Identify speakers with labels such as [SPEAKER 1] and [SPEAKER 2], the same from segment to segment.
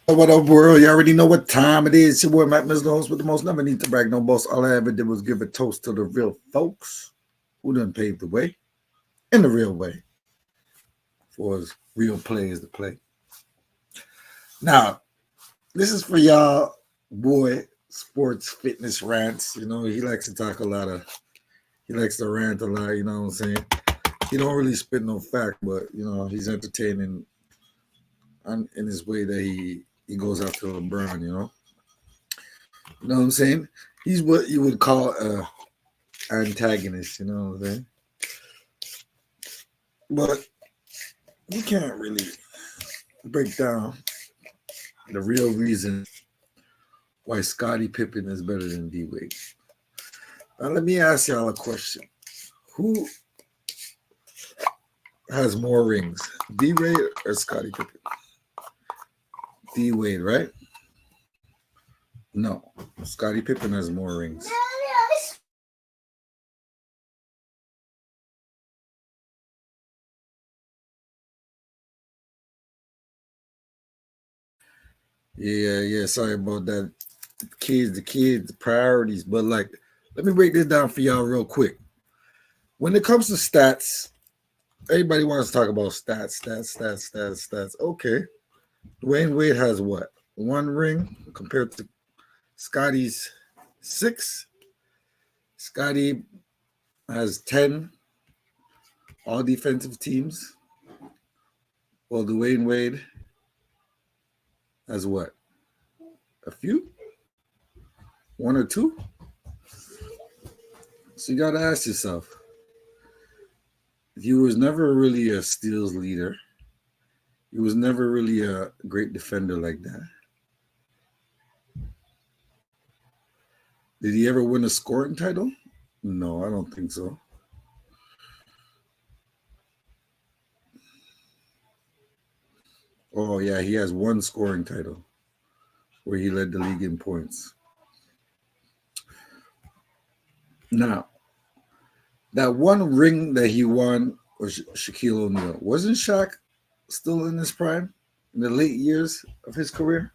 [SPEAKER 1] What up, world? You already know what time it is. It's your boy Matt Miss, the host with the most. Never need to brag, no boss. All I ever did was give a toast to the real folks who done paved the way in the real way for us real players to play. Now, this is for y'all, boy, sports fitness rants. You know, he likes to talk a lot of, he likes to rant a lot. You know what I'm saying? He don't really spit no fact, but you know, he's entertaining in his way that he goes after LeBron. You know what I'm saying? He's what you would call a antagonist, you know what I'm saying? But you can't really break down the real reason why Scottie Pippen is better than D Wade. Now let me ask y'all a question. Who has more rings? D Wade or Scottie Pippen? D Wade, right? No. Scottie Pippen has more rings. Yeah, sorry about that. The priorities. But like, let me break this down for y'all real quick. When it comes to stats, everybody wants to talk about stats. Okay. Dwayne Wade has what? One ring compared to Scottie's six. Scottie has 10 all defensive teams. Well, Dwayne Wade has what? A few? One or two? So you got to ask yourself. He was never really a steals leader. He was never really a great defender like that. Did he ever win a scoring title? No, I don't think so. Oh, yeah, he has one scoring title where he led the league in points. Now, that one ring that he won was Shaquille O'Neal. Wasn't Shaq still in his prime in the late years of his career?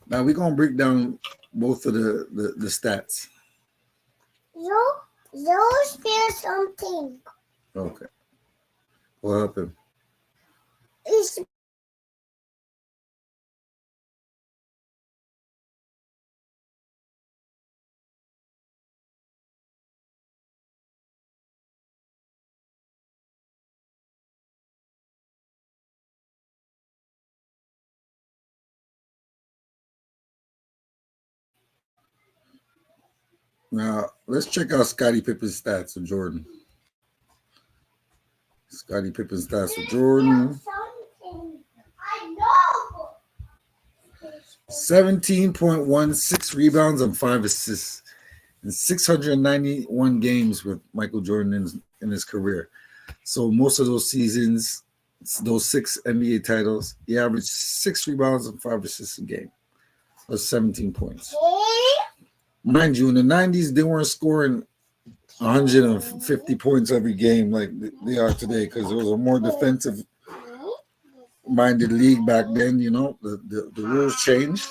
[SPEAKER 1] Now, we're going to break down both of the stats.
[SPEAKER 2] You spell something.
[SPEAKER 1] Okay. What happened?
[SPEAKER 2] It's
[SPEAKER 1] Now, let's check out Scottie Pippen's stats with Jordan. Scottie Pippen's stats with Jordan.
[SPEAKER 2] something. I know.
[SPEAKER 1] 17.16 rebounds and 5 assists in 691 games with Michael Jordan in his career. So most of those seasons, those 6 NBA titles, he averaged 6 rebounds and 5 assists a game. That's 17 points. Mind you, in the 90s, they weren't scoring 150 points every game like they are today because it was a more defensive minded league back then. You know, the rules changed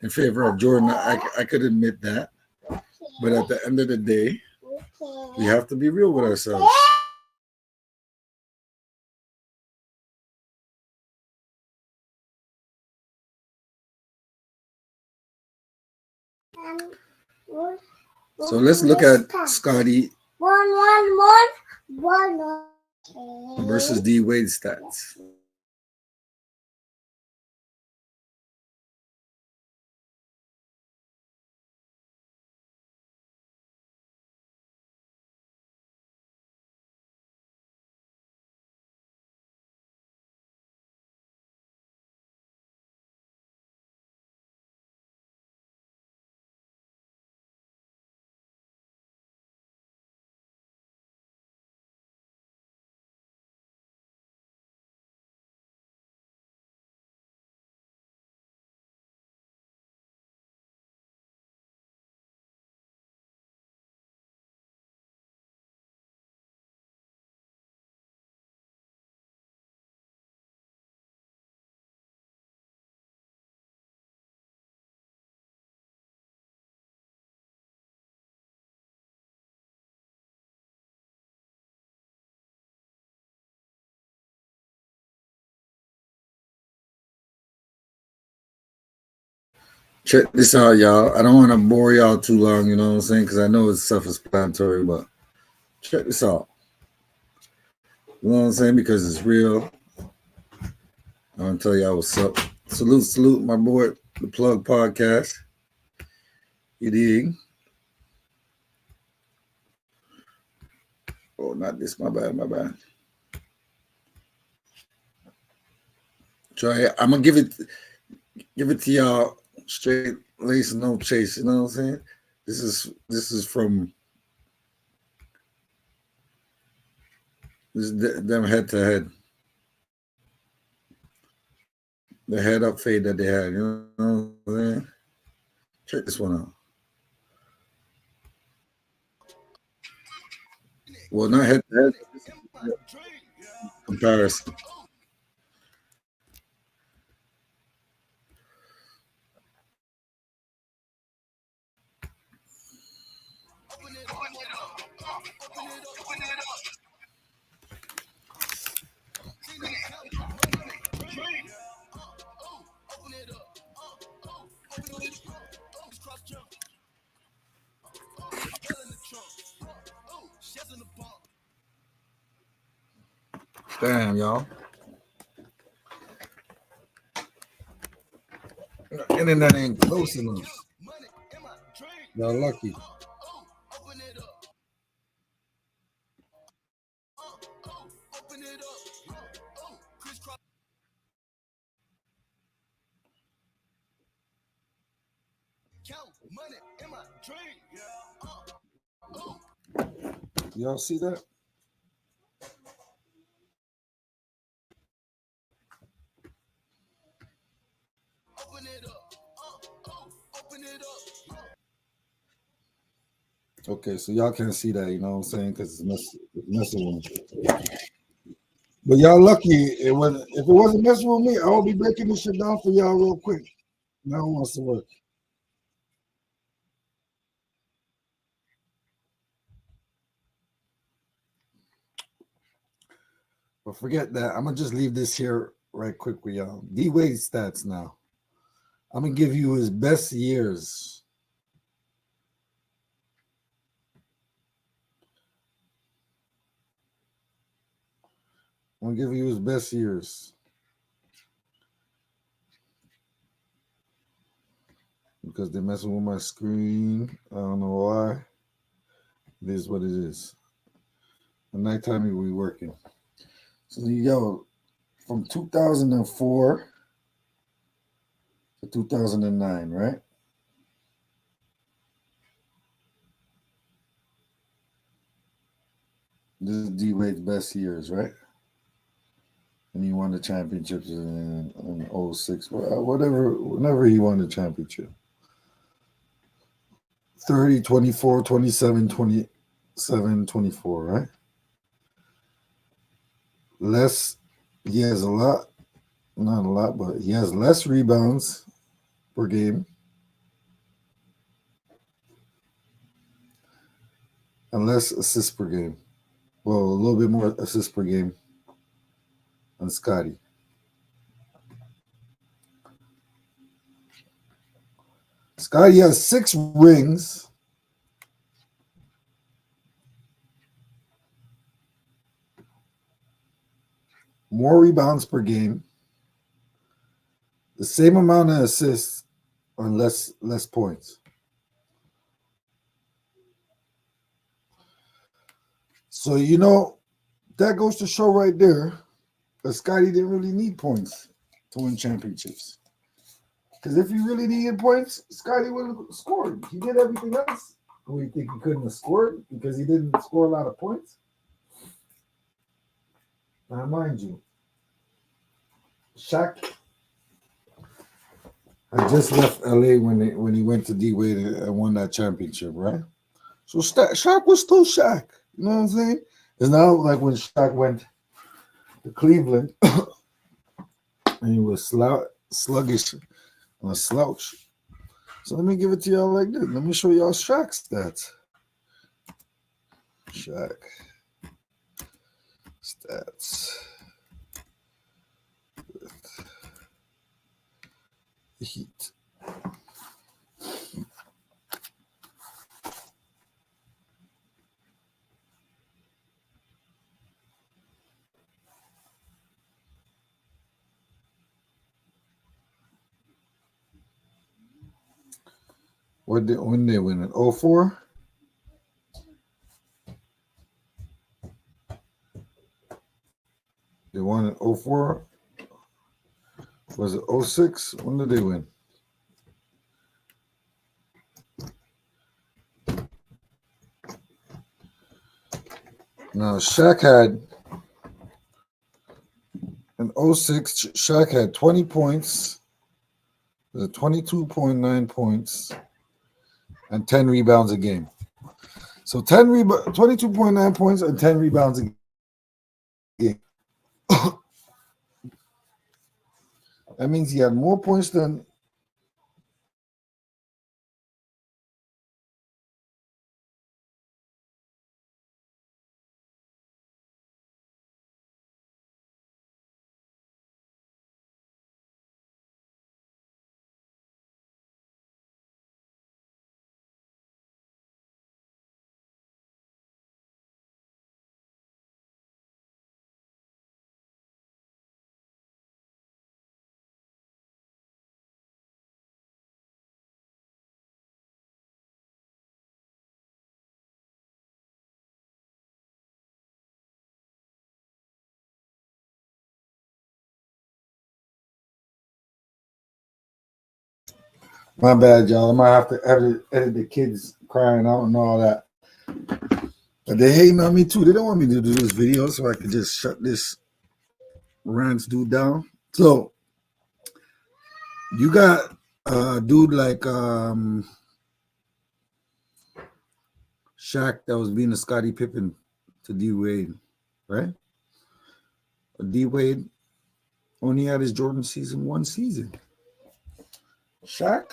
[SPEAKER 1] in favor of Jordan. I could admit that. But at the end of the day, we have to be real with ourselves. So let's look at Scottie
[SPEAKER 2] One.
[SPEAKER 1] versus D Wade stats. Check this out, y'all. I don't want to bore y'all too long, you know what I'm saying? Because I know it's self-explanatory, but check this out. You know what I'm saying? Because it's real. I'm gonna tell y'all what's up. Salute, my boy, the Plug Podcast. You dig? Oh, not this. My bad. Try it. I'm gonna give it to y'all straight lace, no chase. You know what I'm saying? This is from them head to head, the head up fade that they had. You know what I'm saying? Check this one out. Well, not head to head comparison. Damn, y'all. Internet ain't close enough. Y'all lucky. Y'all see that? Okay, so y'all can't see that, you know what I'm saying? Because it's messing with me. But y'all lucky. If it wasn't messing with me, I would be breaking this shit down for y'all real quick. Now it wants to work. But forget that. I'm gonna just leave this here right quick with y'all. D Wade stats now. I'm gonna give you his best years. I'm gonna give you his best years. Because they're messing with my screen. I don't know why. It is what it is. At nighttime we be working. So yo, from 2004 to 2009, right? This is D Wade's best years, right? And he won the championships in 06, whenever he won the championship. 30, 24, 27, 27, 24, right? Less, he has a lot, not a lot, but he has less rebounds per game and less assists per game. Well, a little bit more assists per game than Scottie. Scottie has 6 rings. More rebounds per game, the same amount of assists on less points. So that goes to show right there that Scottie didn't really need points to win championships. Because if he really needed points, Scottie would have scored. He did everything else. Do you think he couldn't have scored because he didn't score a lot of points? Now, mind you, Shaq had just left LA when he went to D Wade and won that championship, right? So Shaq was still Shaq. You know what I'm saying? It's not like when Shaq went to Cleveland and he was sluggish and a slouch. So let me give it to y'all like this. Let me show y'all Shaq's stats. Shaq stats. The Heat. When they win in 04? They won in 04? Was it 06? When did they win? Now, Shaq had, in 06, Shaq had 20 points, 22.9 points, and 10 rebounds a game. So 22.9 points and 10 rebounds a game. That means he had more points than my bad, y'all. I might have to edit the kids crying out and all that. But they hating on me too. They don't want me to do this video, so I could just shut this rants dude down. So you got a dude like Shaq that was being a Scottie Pippen to D Wade, right? D Wade only had his Jordan season 1 season. Shaq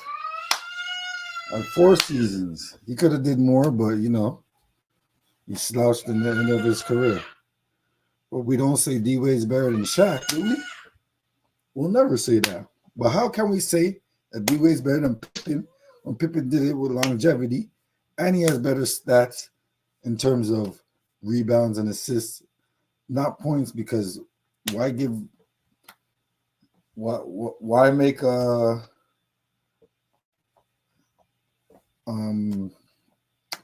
[SPEAKER 1] had 4 seasons. He could have did more, but he slouched in the end of his career. But we don't say D Wade's better than Shaq, do we? We'll never say that. But how can we say that D Wade's better than Pippen when Pippen did it with longevity and he has better stats in terms of rebounds and assists, not points? Because why make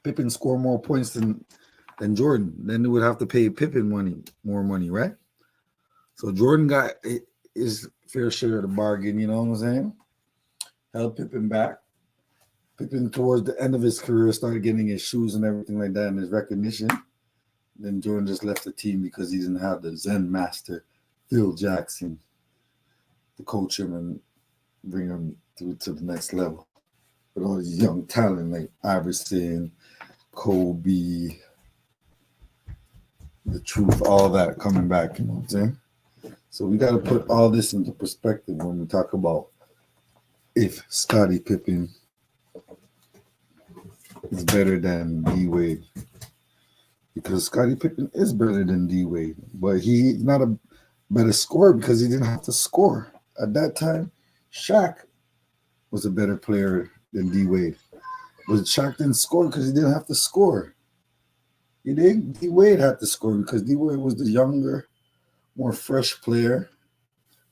[SPEAKER 1] Pippen score more points than Jordan? Then they would have to pay Pippen more money, right? So Jordan got his fair share of the bargain, you know what I'm saying? Held Pippen back. Pippen, towards the end of his career, started getting his shoes and everything like that and his recognition. Then Jordan just left the team because he didn't have the Zen master, Phil Jackson, to coach him and bring him through to the next level. With all these young talent like Iverson, Kobe, the truth, all that coming back, you know what I'm saying? So we got to put all this into perspective when we talk about if Scottie Pippen is better than D Wade. Because Scottie Pippen is better than D Wade, but he's not a better scorer because he didn't have to score. At that time, Shaq was a better player than D Wade. But Shaq didn't score because he didn't have to score. D Wade had to score because D Wade was the younger, more fresh player.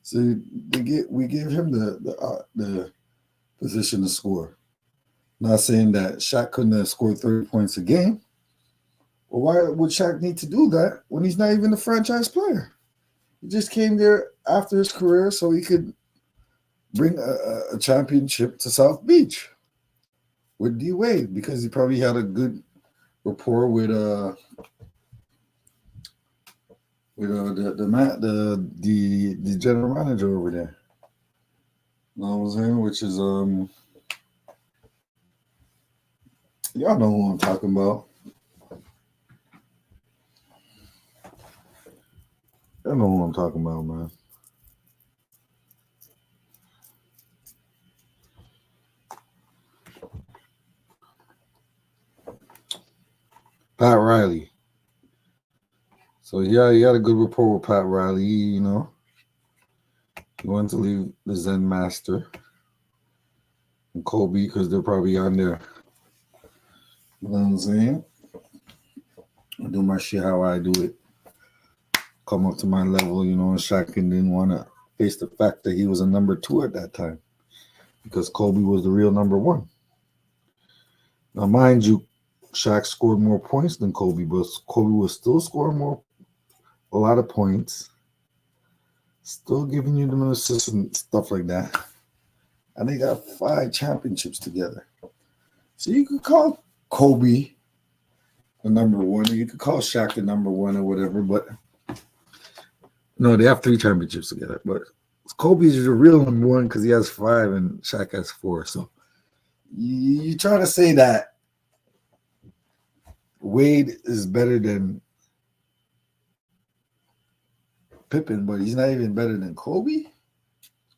[SPEAKER 1] So we gave him the position to score. Not saying that Shaq couldn't have scored 30 points a game. Well, why would Shaq need to do that when he's not even a franchise player? He just came there after his career so he could bring a championship to South Beach with D Wade because he probably had a good rapport with the general manager over there. You know what I'm saying? Which is y'all know who I'm talking about. Y'all know who I'm talking about, man. Pat Riley. So yeah, he had a good rapport with Pat Riley, He wanted to leave the Zen Master and Kobe because they're probably on there. You know what I'm saying? I do my shit how I do it. Come up to my level, and Shaq didn't want to face the fact that he was a number 2 at that time because Kobe was the real number 1. Now, mind you, Shaq scored more points than Kobe, but Kobe was still scoring a lot of points, still giving you them assists and stuff like that. And they got 5 championships together. So you could call Kobe the number one, or you could call Shaq the number one or whatever, but no, they have 3 championships together. But Kobe's the real number one because he has 5 and Shaq has 4. So you try to say that Wade is better than Pippen, but he's not even better than Kobe.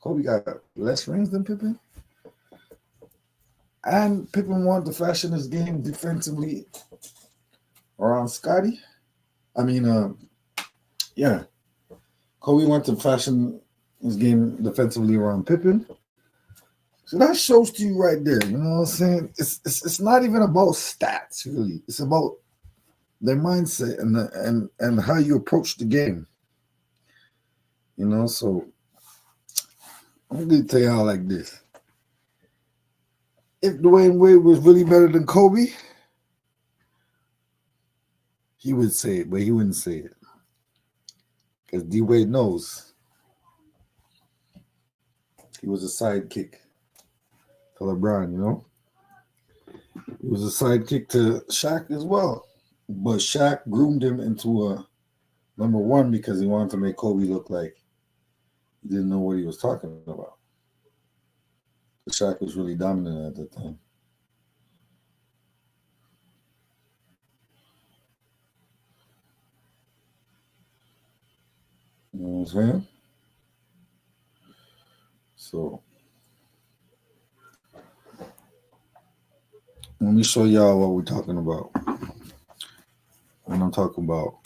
[SPEAKER 1] Kobe got less rings than Pippen. And Pippen wanted to fashion his game defensively around Scottie. I mean, yeah, Kobe wanted to fashion his game defensively around Pippen. So that shows to you right there. You know what I'm saying? It's not even about stats really. It's about their mindset and how you approach the game. You know, so I'm gonna tell y'all like this. If Dwayne Wade was really better than Kobe, he would say it, but he wouldn't say it. Because D Wade knows he was a sidekick to LeBron, you know? He was a sidekick to Shaq as well. But Shaq groomed him into a number one because he wanted to make Kobe look like he didn't know what he was talking about. Shaq was really dominant at the time. You know what I'm saying? So let me show y'all what we're talking about. When I'm talking about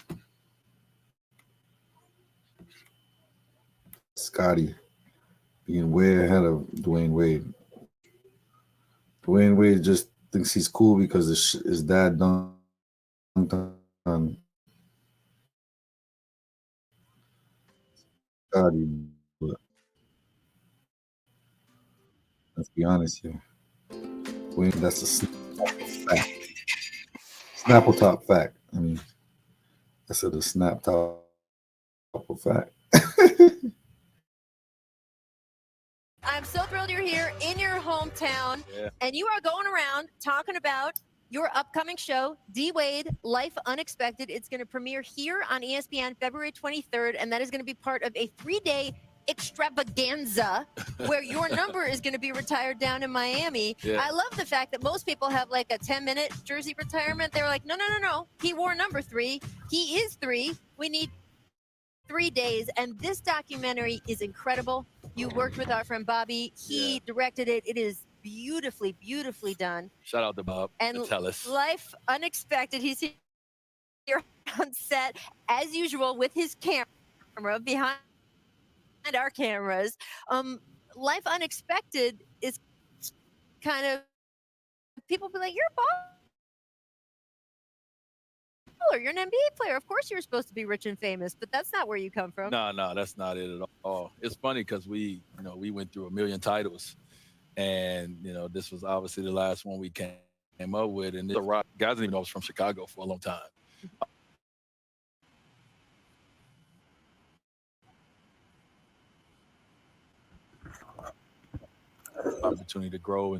[SPEAKER 1] Scottie being way ahead of Dwayne Wade. Dwayne Wade just thinks he's cool because his dad dunked on Scottie. But let's be honest here. Dwayne, that's a fact. Snapple top fact. I mean, I said a snap top of fact.
[SPEAKER 3] I'm so thrilled you're here in your hometown, and you are going around talking about your upcoming show, D Wade, Life Unexpected. It's going to premiere here on ESPN February 23rd, and that is going to be part of a 3-day extravaganza where your number is going to be retired down in Miami. Yeah. I love the fact that most people have like a 10-minute jersey retirement. They were like, no. He wore number 3. He is 3. We need 3 days, and this documentary is incredible. You worked with our friend Bobby. He directed it. It is beautifully done.
[SPEAKER 4] Shout out to Bob.
[SPEAKER 3] And
[SPEAKER 4] Tellus.
[SPEAKER 3] Life Unexpected. He's here on set as usual with his camera behind our cameras. Life Unexpected is kind of, people be like, you're a baller, you're an NBA player. Of course you're supposed to be rich and famous, but that's not where you come from.
[SPEAKER 4] No, that's not it at all. It's funny because we went through a million titles, and this was obviously the last one we came up with. And the Rock guys didn't even know I was from Chicago for a long time. Opportunity to grow,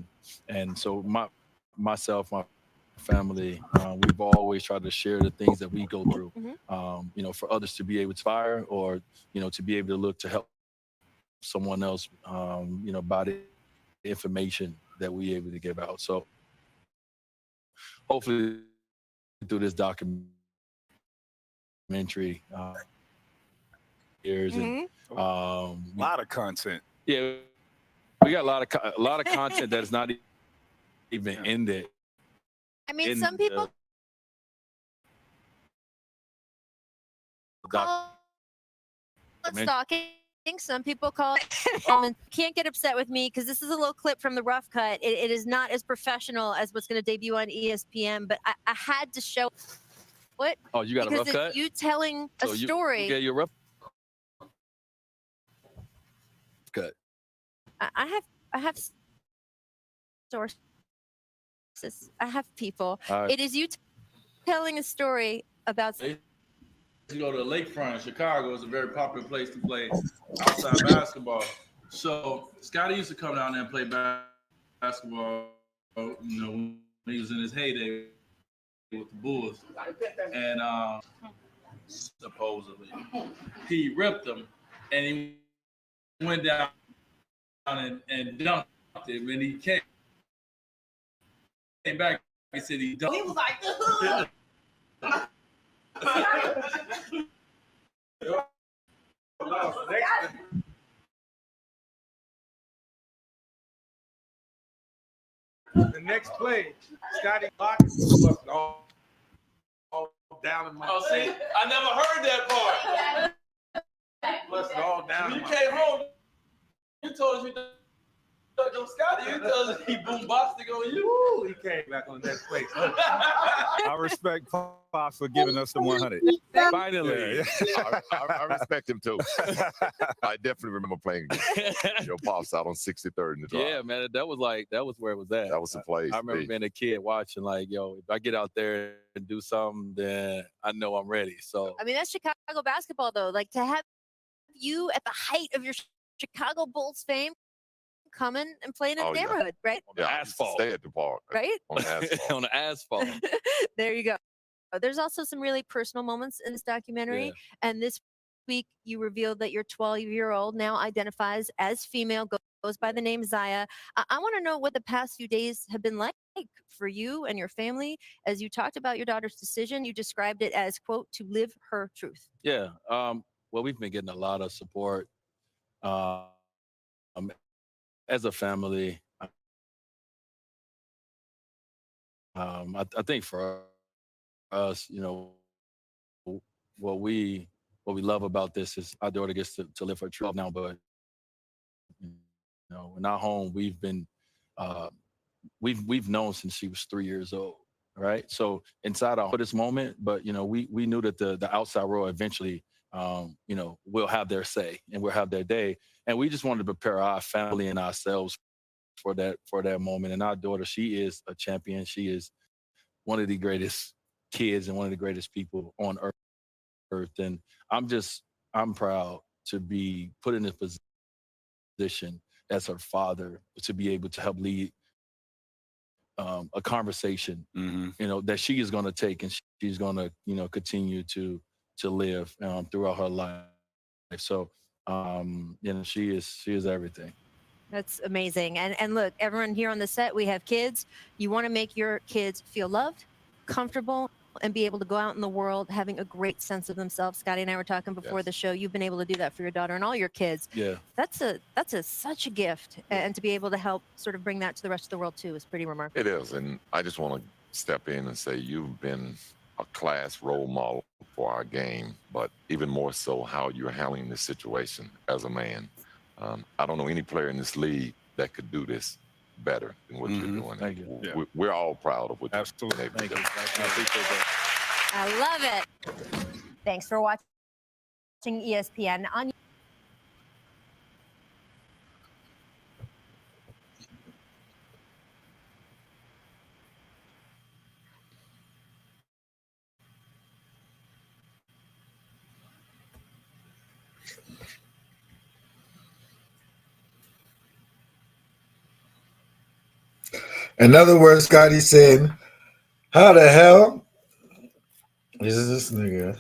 [SPEAKER 4] and so myself, my family, we've always tried to share the things that we go through, for others to be able to inspire, or to be able to look to help someone else, by the information that we able to give out. So hopefully through this documentary, years and
[SPEAKER 5] a lot of content.
[SPEAKER 4] Yeah, we got a lot of content that's not even in there.
[SPEAKER 3] I mean, some people call it stalking. Some people call it. Can't get upset with me because this is a little clip from the rough cut. It is not as professional as what's going to debut on ESPN, but I had to show it.
[SPEAKER 4] Oh, you got a rough cut?
[SPEAKER 3] You telling a story.
[SPEAKER 4] Yeah, you're rough cut.
[SPEAKER 3] I have sources I have people.
[SPEAKER 4] All right.
[SPEAKER 3] It is you telling a story about.
[SPEAKER 4] They used to go to the lakefront in Chicago. It's a very popular place to play outside basketball. So Scottie used to come down there and play basketball, when he was in his heyday with the Bulls. And supposedly he ripped them and he went down and dunked him, and he came back. He said he dunked. He was like,
[SPEAKER 5] The next play, Scottie Pockets busted all down in my
[SPEAKER 4] see, I never heard that part.
[SPEAKER 5] busted all down.
[SPEAKER 4] When
[SPEAKER 5] in
[SPEAKER 4] you
[SPEAKER 5] my
[SPEAKER 4] came home, you told us you dunked Scottie. You told us he bombastic on you.
[SPEAKER 5] Woo, he came back on the next play. I respect Pops for giving us the 100.
[SPEAKER 4] Finally.
[SPEAKER 6] I respect him too. I definitely remember playing your Pops out on 63rd in the drive.
[SPEAKER 4] Yeah, man, that was where it was at.
[SPEAKER 6] That was the place.
[SPEAKER 4] I remember being a kid watching, like, yo, if I get out there and do something, then I know I'm ready. So
[SPEAKER 3] I mean, that's Chicago basketball, though. Like, to have you at the height of your Chicago Bulls fame coming and playing in the neighborhood, right?
[SPEAKER 6] On the
[SPEAKER 4] asphalt.
[SPEAKER 6] Stay at the park.
[SPEAKER 3] Right?
[SPEAKER 6] On the asphalt.
[SPEAKER 4] on the asphalt.
[SPEAKER 3] There you go. There's also some really personal moments in this documentary.
[SPEAKER 4] Yeah.
[SPEAKER 3] And this week, you revealed that your 12-year-old now identifies as female, goes by the name Zaya. I want to know what the past few days have been like for you and your family. As you talked about your daughter's decision, you described it as, quote, to live her truth.
[SPEAKER 4] Yeah. Well, we've been getting a lot of support as a family. I think for us, what we love about this is our daughter gets to live her truth now. But in our home, we've been we've known since she was 3 years old, right? So inside our this moment, but we knew that the outside world eventually will have their say and we'll have their day, and we just wanted to prepare our family and ourselves for that moment. And our daughter, she is a champion. She is one of the greatest kids and one of the greatest people on earth. And I'm proud to be put in this position as her father, to be able to help lead a conversation, that she is going to take, and she's going to, continue to live throughout her life. So, she is everything.
[SPEAKER 3] That's amazing. And look, everyone here on the set, we have kids. You want to make your kids feel loved, comfortable, and be able to go out in the world having a great sense of themselves. Scottie and I were talking before the show. You've been able to do that for your daughter and all your kids.
[SPEAKER 4] Yeah.
[SPEAKER 3] That's such a gift. And to be able to help sort of bring that to the rest of the world too is pretty remarkable.
[SPEAKER 6] It is. And I just want to step in and say you've been a class role model for our game, but even more so how you're handling this situation as a man. I don't know any player in this league that could do this better than what you're doing.
[SPEAKER 4] Thank you.
[SPEAKER 6] Yeah. We're all proud of what
[SPEAKER 5] Absolutely.
[SPEAKER 6] you've been able to do.
[SPEAKER 4] Thank you. I appreciate that.
[SPEAKER 3] I love it. Thanks for watching ESPN on.
[SPEAKER 1] In other words, Scottie saying, how the hell is this nigga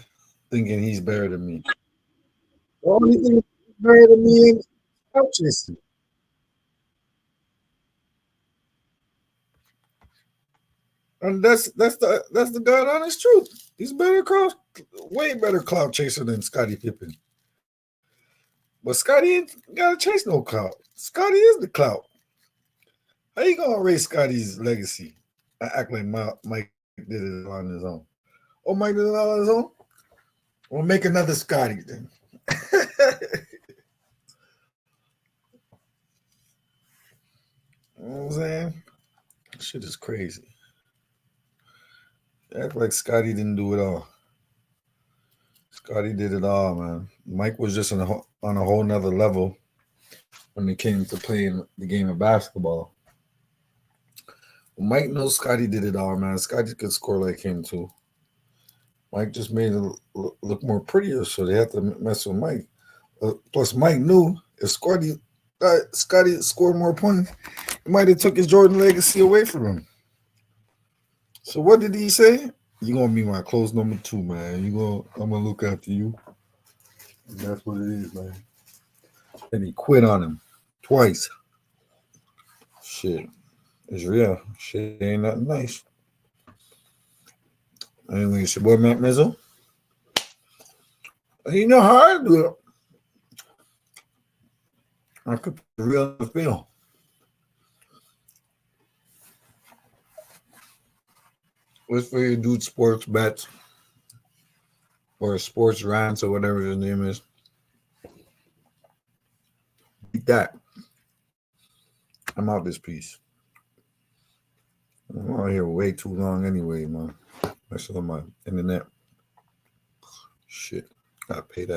[SPEAKER 1] thinking he's better than me? The only thing he's better than me is couches. And that's the God honest truth. He's way better clout chaser than Scottie Pippen. But Scottie ain't gotta chase no clout. Scottie is the clout. How you gonna erase Scottie's legacy? I act like Mike did it on his own. Oh, Mike did it on his own? We'll make another Scottie then. You know what I'm saying? Shit is crazy. Act like Scottie didn't do it all. Scottie did it all, man. Mike was just on a whole nother level when it came to playing the game of basketball. Mike knows Scottie did it all, man. Scottie could score like him too. Mike just made it look more prettier, so they had to mess with Mike. Plus, Mike knew if Scottie scored more points, it might have took his Jordan legacy away from him. So what did he say? You gonna be my close number 2, man. I'm gonna look after you. And that's what it is, man. And he quit on him twice. Shit, it's real. Shit ain't nothing nice. Anyway, it's your boy Matt Mizzle. You know how I do it. I could real feel. What's for your dude sports bets or sports rants or whatever his name is? Beat that. I'm out this piece. I'm out here way too long anyway, man. Messing with my internet. Shit. Gotta pay that.